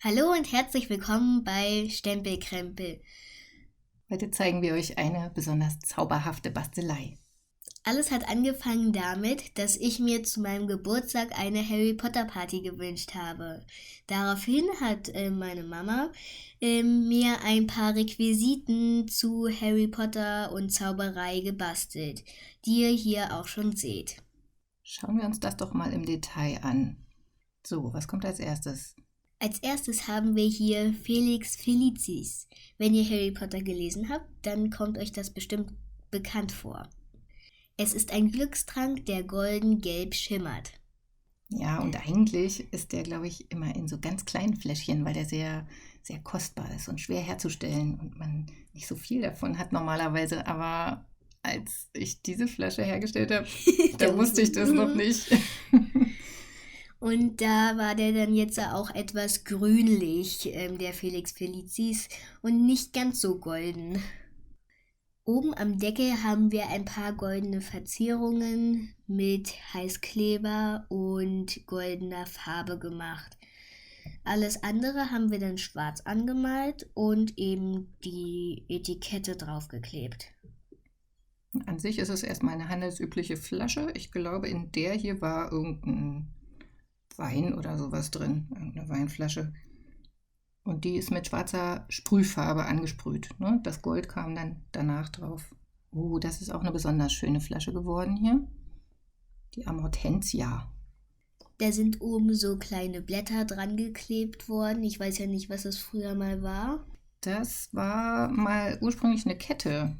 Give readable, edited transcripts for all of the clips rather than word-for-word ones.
Hallo und herzlich willkommen bei Stempelkrempel. Heute zeigen wir euch eine besonders zauberhafte Bastelei. Alles hat angefangen damit, dass ich mir zu meinem Geburtstag eine Harry Potter Party gewünscht habe. Daraufhin hat meine Mama mir ein paar Requisiten zu Harry Potter und Zauberei gebastelt, die ihr hier auch schon seht. Schauen wir uns das doch mal im Detail an. So, was kommt als erstes? Als erstes haben wir hier Felix Felicis. Wenn ihr Harry Potter gelesen habt, dann kommt euch das bestimmt bekannt vor. Es ist ein Glückstrank, der golden-gelb schimmert. Ja, und eigentlich ist der, glaube ich, immer in so ganz kleinen Fläschchen, weil der sehr, sehr kostbar ist und schwer herzustellen und man nicht so viel davon hat normalerweise. Aber als ich diese Flasche hergestellt habe, da wusste ich das noch nicht. Und da war der dann jetzt auch etwas grünlich, der Felix Felicis, und nicht ganz so golden. Oben am Deckel haben wir ein paar goldene Verzierungen mit Heißkleber und goldener Farbe gemacht. Alles andere haben wir dann schwarz angemalt und eben die Etikette draufgeklebt. An sich ist es erstmal eine handelsübliche Flasche. Ich glaube, in der hier war irgendein Wein oder sowas drin, irgendeine Weinflasche. Und die ist mit schwarzer Sprühfarbe angesprüht. Ne? Das Gold kam dann danach drauf. Oh, das ist auch eine besonders schöne Flasche geworden hier. Die Amortentia. Da sind oben so kleine Blätter dran geklebt worden. Ich weiß ja nicht, was das früher mal war. Das war mal ursprünglich eine Kette,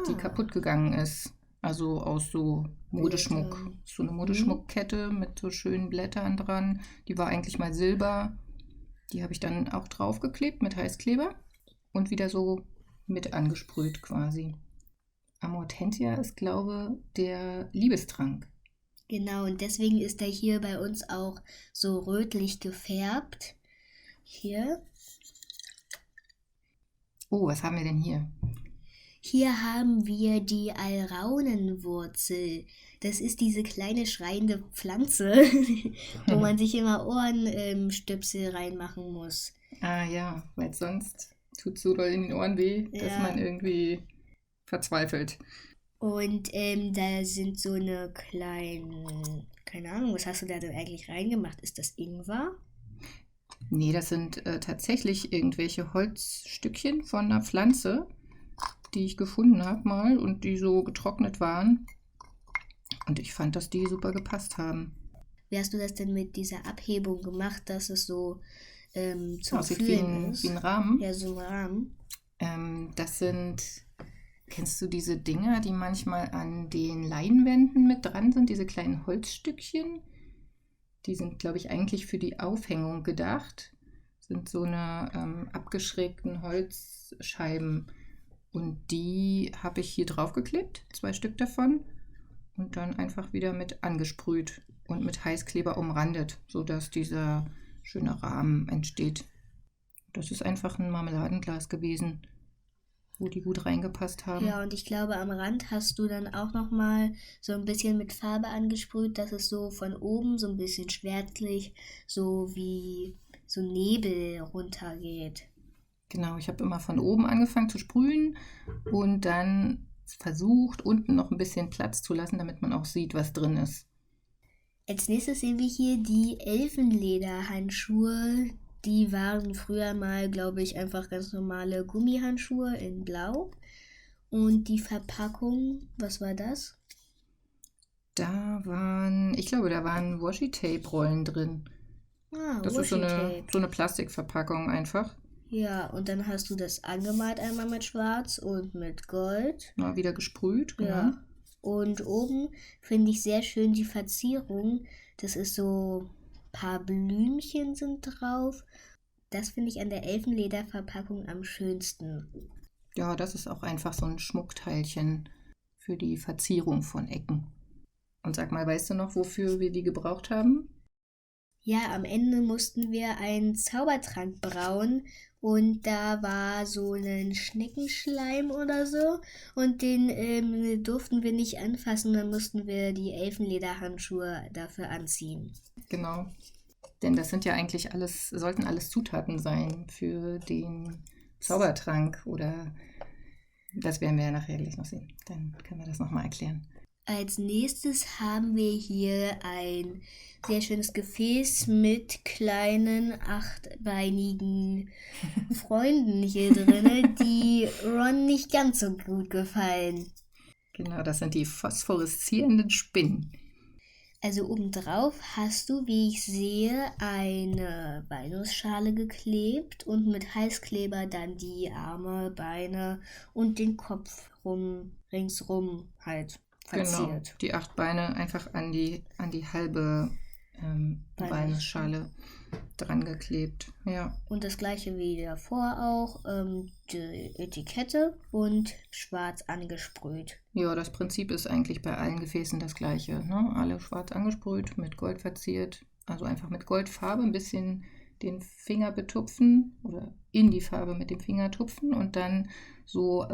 die kaputt gegangen ist. Also aus so Modeschmuck. Blätter. So eine Modeschmuckkette mit so schönen Blättern dran. Die war eigentlich mal silber. Die habe ich dann auch draufgeklebt mit Heißkleber und wieder so mit angesprüht quasi. Amortentia ist, glaube ich, der Liebestrank. Genau, und deswegen ist er hier bei uns auch so rötlich gefärbt. Hier. Oh, was haben wir denn hier? Hier haben wir die Alraunenwurzel. Das ist diese kleine schreiende Pflanze, wo man sich immer Ohrenstöpsel reinmachen muss. Ah ja, weil sonst tut so doll in den Ohren weh, dass Ja. man irgendwie verzweifelt. Und da sind so eine kleine, keine Ahnung, was hast du da denn eigentlich reingemacht? Ist das Ingwer? Nee, das sind tatsächlich irgendwelche Holzstückchen von einer Pflanze, die ich gefunden habe mal und die so getrocknet waren. Und ich fand, dass die super gepasst haben. Wie hast du das denn mit dieser Abhebung gemacht, dass es so zum Aussieht wie Fühlen ist? ein Rahmen. Ja, so ein Rahmen. Das sind, kennst du diese Dinger, die manchmal an den Leinwänden mit dran sind, diese kleinen Holzstückchen? Die sind, glaube ich, eigentlich für die Aufhängung gedacht. Sind so eine abgeschrägten Holzscheiben. Und die habe ich hier draufgeklebt, 2 Stück davon. Und dann einfach wieder mit angesprüht und mit Heißkleber umrandet, sodass dieser schöne Rahmen entsteht. Das ist einfach ein Marmeladenglas gewesen, wo die gut reingepasst haben. Ja, und ich glaube, am Rand hast du dann auch nochmal so ein bisschen mit Farbe angesprüht, dass es so von oben so ein bisschen schwärzlich, so wie so Nebel runtergeht. Genau, ich habe immer von oben angefangen zu sprühen und dann versucht, unten noch ein bisschen Platz zu lassen, damit man auch sieht, was drin ist. Als nächstes sehen wir hier die Elfenlederhandschuhe. Die waren früher mal, glaube ich, einfach ganz normale Gummihandschuhe in Blau. Und die Verpackung, was war das? Ich glaube, da waren Washi-Tape-Rollen drin. Das ist so Washi-Tape. eine Plastikverpackung einfach. Ja, und dann hast du das angemalt einmal mit Schwarz und mit Gold. Na, wieder gesprüht, genau. Ja. Und oben finde ich sehr schön die Verzierung. Das ist so ein paar Blümchen sind drauf. Das finde ich an der Elfenlederverpackung am schönsten. Ja, das ist auch einfach so ein Schmuckteilchen für die Verzierung von Ecken. Und sag mal, weißt du noch, wofür wir die gebraucht haben? Ja, am Ende mussten wir einen Zaubertrank brauen und da war so ein Schneckenschleim oder so und den durften wir nicht anfassen, dann mussten wir die Elfenlederhandschuhe dafür anziehen. Genau. Denn das sind ja eigentlich sollten alles Zutaten sein für den Zaubertrank oder das werden wir ja nachher gleich noch sehen. Dann können wir das nochmal erklären. Als nächstes haben wir hier ein sehr schönes Gefäß mit kleinen, achtbeinigen Freunden hier drin, die Ron nicht ganz so gut gefallen. Genau, das sind die phosphoreszierenden Spinnen. Also obendrauf hast du, wie ich sehe, eine Walnussschale geklebt und mit Heißkleber dann die Arme, Beine und den Kopf ringsrum halt verziert. Genau, die 8 Beine einfach an die halbe Walnussschale dran geklebt. Ja. Und das gleiche wie davor auch, die Etikette und schwarz angesprüht. Ja, das Prinzip ist eigentlich bei allen Gefäßen das gleiche. Ne? Alle schwarz angesprüht, mit Gold verziert. Also einfach mit Goldfarbe ein bisschen den Finger betupfen oder in die Farbe mit dem Finger tupfen und dann so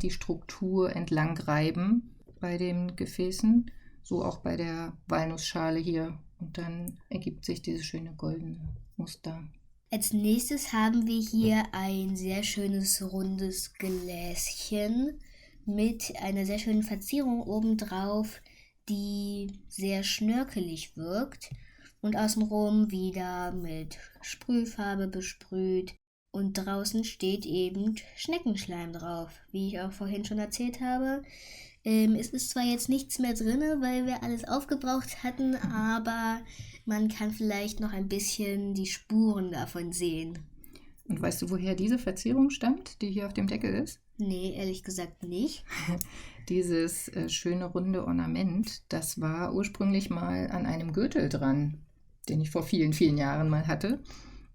die Struktur entlang reiben bei den Gefäßen. So auch bei der Walnussschale hier. Und dann ergibt sich dieses schöne goldene Muster. Als nächstes haben wir hier ein sehr schönes rundes Gläschen mit einer sehr schönen Verzierung obendrauf, die sehr schnörkelig wirkt und außenrum wieder mit Sprühfarbe besprüht. Und draußen steht eben Schneckenschleim drauf, wie ich auch vorhin schon erzählt habe. Es ist zwar jetzt nichts mehr drin, weil wir alles aufgebraucht hatten, aber man kann vielleicht noch ein bisschen die Spuren davon sehen. Und weißt du, woher diese Verzierung stammt, die hier auf dem Deckel ist? Nee, ehrlich gesagt nicht. Dieses schöne runde Ornament, das war ursprünglich mal an einem Gürtel dran, den ich vor vielen, vielen Jahren mal hatte.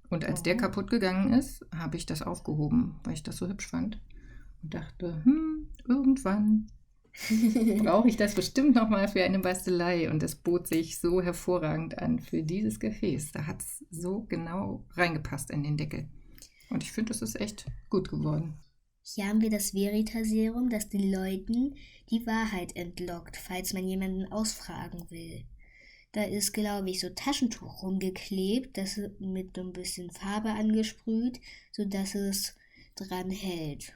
Und als der kaputt gegangen ist, habe ich das aufgehoben, weil ich das so hübsch fand. Und dachte, irgendwann brauche ich das bestimmt nochmal für eine Bastelei. Und es bot sich so hervorragend an für dieses Gefäß. Da hat es so genau reingepasst in den Deckel. Und ich finde, es ist echt gut geworden. Hier haben wir das Veritaserum, das den Leuten die Wahrheit entlockt, falls man jemanden ausfragen will. Da ist, glaube ich, so Taschentuch rumgeklebt, das mit so ein bisschen Farbe angesprüht, sodass es dran hält.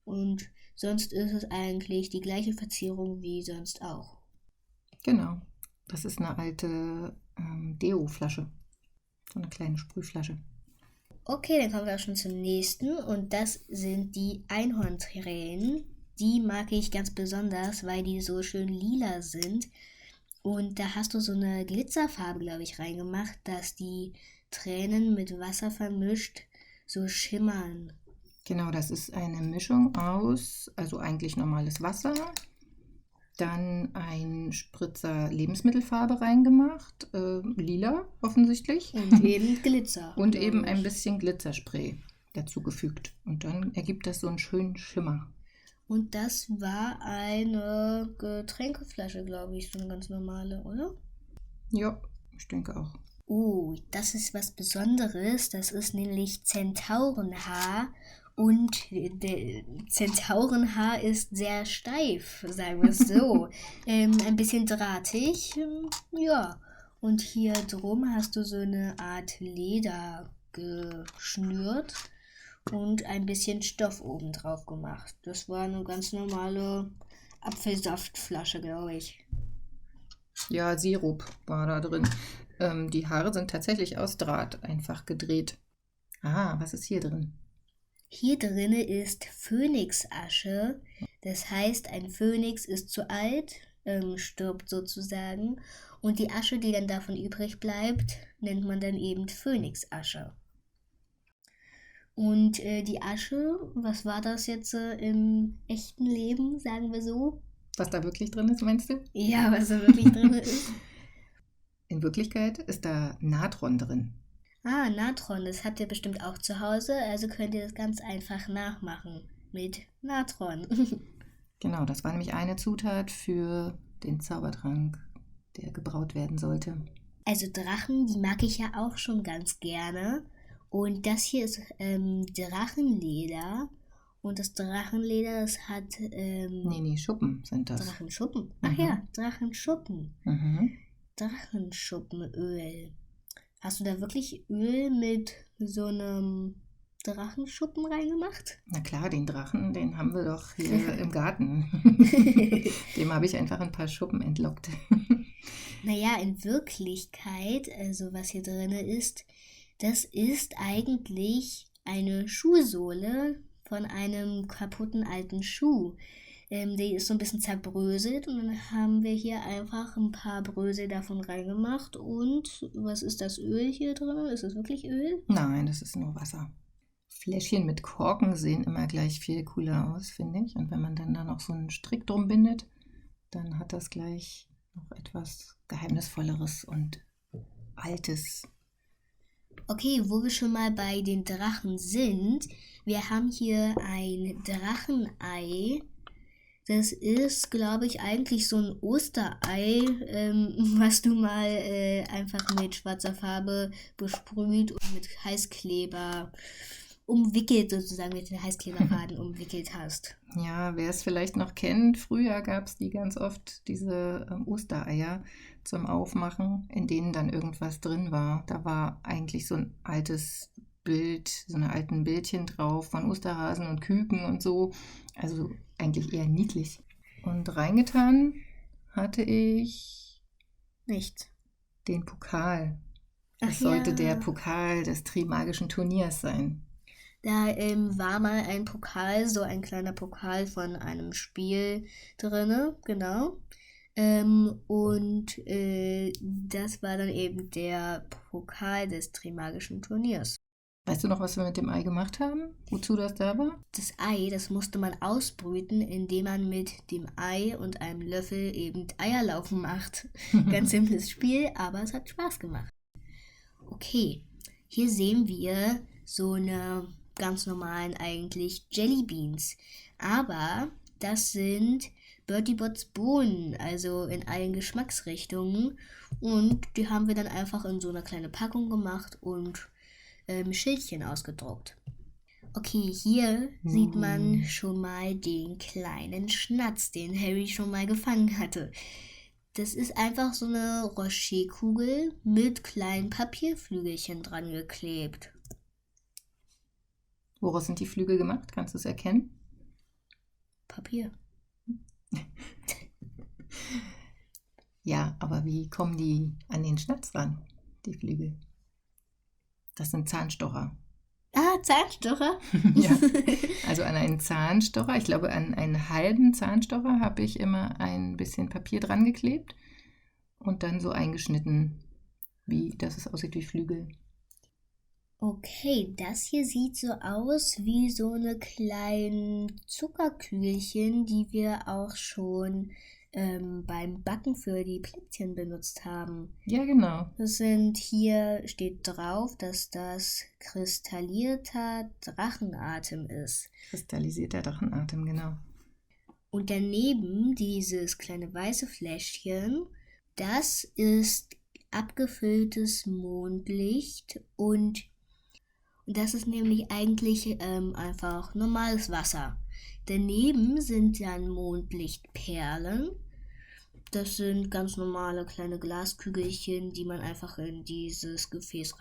Und sonst ist es eigentlich die gleiche Verzierung wie sonst auch. Genau. Das ist eine alte Deo-Flasche. So eine kleine Sprühflasche. Okay, dann kommen wir auch schon zum nächsten. Und das sind die Einhorntränen. Die mag ich ganz besonders, weil die so schön lila sind. Und da hast du so eine Glitzerfarbe, glaube ich, reingemacht, dass die Tränen mit Wasser vermischt so schimmern. Genau, das ist eine Mischung aus, also eigentlich normales Wasser, dann ein Spritzer Lebensmittelfarbe reingemacht, lila offensichtlich. Und eben Glitzer. Und eben ein bisschen Glitzerspray dazugefügt. Und dann ergibt das so einen schönen Schimmer. Und das war eine Getränkeflasche, glaube ich, so eine ganz normale, oder? Ja, ich denke auch. Oh, das ist was Besonderes. Das ist nämlich Zentaurenhaar. Und Zentaurenhaar ist sehr steif, sagen wir es so. Ein bisschen drahtig, ja. Und hier drum hast du so eine Art Leder geschnürt und ein bisschen Stoff oben drauf gemacht. Das war eine ganz normale Apfelsaftflasche, glaube ich. Ja, Sirup war da drin. Die Haare sind tatsächlich aus Draht einfach gedreht. Ah, was ist hier drin? Hier drinne ist Phönixasche. Das heißt, ein Phönix ist zu alt, stirbt sozusagen. Und die Asche, die dann davon übrig bleibt, nennt man dann eben Phönixasche. Und die Asche, was war das jetzt im echten Leben, sagen wir so? Was da wirklich drin ist, meinst du? Ja, was da wirklich drin ist. In Wirklichkeit ist da Natron drin. Ah, Natron, das habt ihr bestimmt auch zu Hause, also könnt ihr das ganz einfach nachmachen mit Natron. Genau, das war nämlich eine Zutat für den Zaubertrank, der gebraut werden sollte. Also Drachen, die mag ich ja auch schon ganz gerne. Und das hier ist Drachenleder. Und das Drachenleder, das hat... Nee, Schuppen sind das. Drachenschuppen. Ach ja, Drachenschuppen. Drachenschuppenöl. Hast du da wirklich Öl mit so einem Drachenschuppen reingemacht? Na klar, den Drachen, den haben wir doch hier im Garten. Dem habe ich einfach ein paar Schuppen entlockt. Naja, in Wirklichkeit, also was hier drin ist, das ist eigentlich eine Schuhsohle von einem kaputten alten Schuh. Die ist so ein bisschen zerbröselt und dann haben wir hier einfach ein paar Brösel davon reingemacht. Und was ist das Öl hier drin? Ist es wirklich Öl? Nein, das ist nur Wasser. Fläschchen mit Korken sehen immer gleich viel cooler aus, finde ich. Und wenn man dann da noch so einen Strick drum bindet, dann hat das gleich noch etwas Geheimnisvolleres und Altes. Okay, wo wir schon mal bei den Drachen sind, wir haben hier ein Drachenei. Das ist, glaube ich, eigentlich so ein Osterei, was du mal einfach mit schwarzer Farbe besprüht und mit Heißkleber umwickelt, sozusagen mit den Heißkleberfaden umwickelt hast. Ja, wer es vielleicht noch kennt, früher gab es die ganz oft, diese Ostereier zum Aufmachen, in denen dann irgendwas drin war. Da war eigentlich so ein altes Bild, so eine alten Bildchen drauf von Osterhasen und Küken und so. Also eigentlich eher niedlich. Und reingetan hatte ich Nichts. den Pokal. Das Ach sollte ja. der Pokal des Trimagischen Turniers sein. Da war mal ein Pokal, so ein kleiner Pokal von einem Spiel drinne, genau. Und das war dann eben der Pokal des Trimagischen Turniers. Weißt du noch, was wir mit dem Ei gemacht haben? Wozu das da war? Das Ei, das musste man ausbrüten, indem man mit dem Ei und einem Löffel eben Eierlaufen macht. Ganz simples Spiel, aber es hat Spaß gemacht. Okay, hier sehen wir so eine ganz normalen eigentlich Jellybeans. Aber das sind Bertie Botts Bohnen, also in allen Geschmacksrichtungen. Und die haben wir dann einfach in so eine kleine Packung gemacht und Schildchen ausgedruckt. Okay, hier sieht man schon mal den kleinen Schnatz, den Harry schon mal gefangen hatte. Das ist einfach so eine Rocherkugel mit kleinen Papierflügelchen dran geklebt. Woraus sind die Flügel gemacht? Kannst du es erkennen? Papier. Ja, aber wie kommen die an den Schnatz ran, die Flügel? Das sind Zahnstocher. Ah, Zahnstocher? Ja, also an einen Zahnstocher, ich glaube an einen halben Zahnstocher habe ich immer ein bisschen Papier dran geklebt und dann so eingeschnitten, dass es aussieht wie Flügel. Okay, das hier sieht so aus wie so eine kleinen Zuckerkügelchen, die wir auch schon beim Backen für die Plätzchen benutzt haben. Ja, genau. Hier steht drauf, dass das kristallierter Drachenatem ist. Kristallisierter Drachenatem, genau. Und daneben dieses kleine weiße Fläschchen, das ist abgefülltes Mondlicht und das ist nämlich eigentlich einfach normales Wasser. Daneben sind dann Mondlichtperlen. Das sind ganz normale kleine Glaskügelchen, die man einfach in dieses Gefäß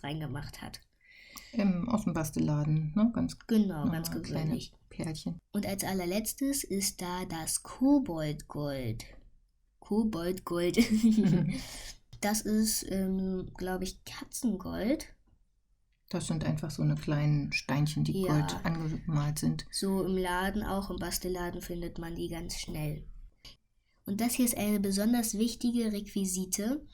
reingemacht hat. Aus dem Bastelladen, ne? Ganz Ganz gewöhnlich. Perlchen. Und als allerletztes ist da das Koboldgold. Koboldgold. Das ist, glaube ich, Katzengold. Das sind einfach so eine kleinen Steinchen, die Gold angemalt sind. So im Laden, auch im Bastelladen findet man die ganz schnell. Und das hier ist eine besonders wichtige Requisite,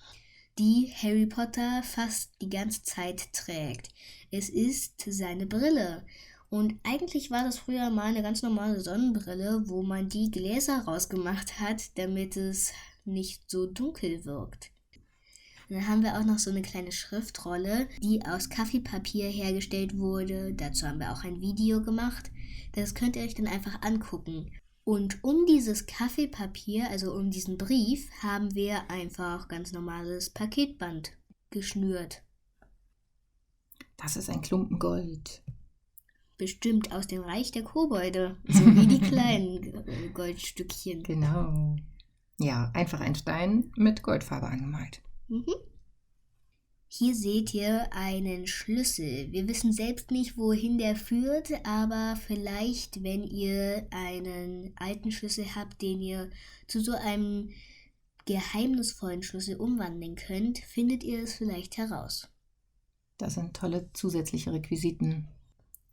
die Harry Potter fast die ganze Zeit trägt. Es ist seine Brille. Und eigentlich war das früher mal eine ganz normale Sonnenbrille, wo man die Gläser rausgemacht hat, damit es nicht so dunkel wirkt. Und dann haben wir auch noch so eine kleine Schriftrolle, die aus Kaffeepapier hergestellt wurde. Dazu haben wir auch ein Video gemacht. Das könnt ihr euch dann einfach angucken. Und um dieses Kaffeepapier, also um diesen Brief, haben wir einfach ganz normales Paketband geschnürt. Das ist ein Klumpen Gold. Bestimmt aus dem Reich der Kobolde, so wie die kleinen Goldstückchen. Genau. Ja, einfach ein Stein mit Goldfarbe angemalt. Mhm. Hier seht ihr einen Schlüssel. Wir wissen selbst nicht, wohin der führt, aber vielleicht, wenn ihr einen alten Schlüssel habt, den ihr zu so einem geheimnisvollen Schlüssel umwandeln könnt, findet ihr es vielleicht heraus. Das sind tolle zusätzliche Requisiten.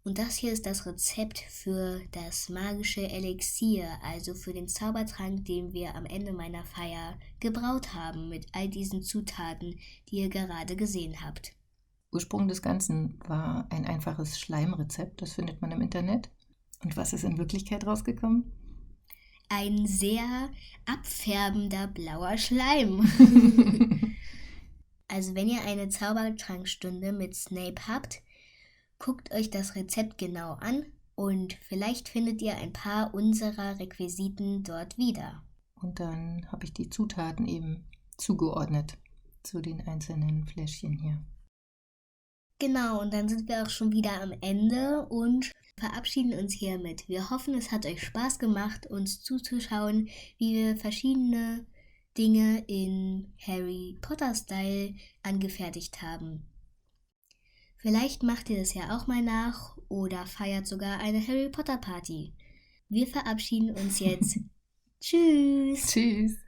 Und das hier ist das Rezept für das magische Elixier, also für den Zaubertrank, den wir am Ende meiner Feier gebraut haben mit all diesen Zutaten, die ihr gerade gesehen habt. Ursprung des Ganzen war ein einfaches Schleimrezept, das findet man im Internet. Und was ist in Wirklichkeit rausgekommen? Ein sehr abfärbender blauer Schleim. Also wenn ihr eine Zaubertrankstunde mit Snape habt, guckt euch das Rezept genau an und vielleicht findet ihr ein paar unserer Requisiten dort wieder. Und dann habe ich die Zutaten eben zugeordnet zu den einzelnen Fläschchen hier. Genau, und dann sind wir auch schon wieder am Ende und verabschieden uns hiermit. Wir hoffen, es hat euch Spaß gemacht, uns zuzuschauen, wie wir verschiedene Dinge in Harry Potter-Style angefertigt haben. Vielleicht macht ihr das ja auch mal nach oder feiert sogar eine Harry Potter Party. Wir verabschieden uns jetzt. Tschüss! Tschüss!